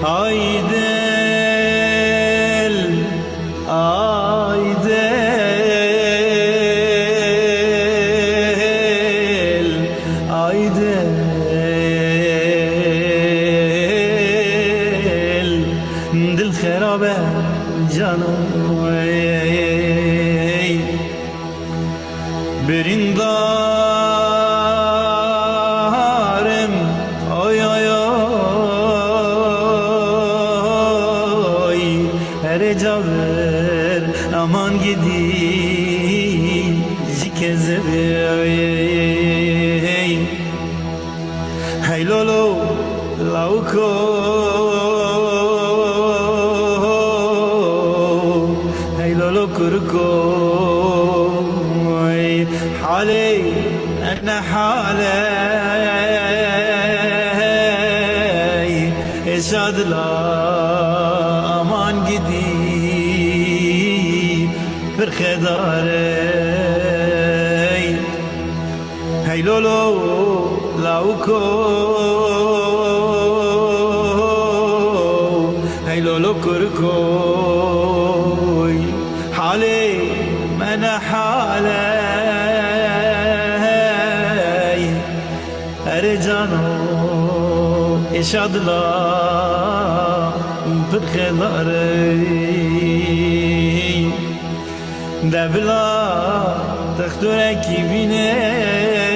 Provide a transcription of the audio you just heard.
Aydel, Aydel, Aydel, dil kharabe canım Berindarım oy oy oy Her caver aman gidi Jikezebi Hey lolo lauko Hey lolo kurko حالي أنا حالي إشاد لا أمان قدي برخداري هاي لولو لاوكو هاي لولو كركوي حالي أنا حالي Ercano eşadla bırkıları Devla tıktır ekibine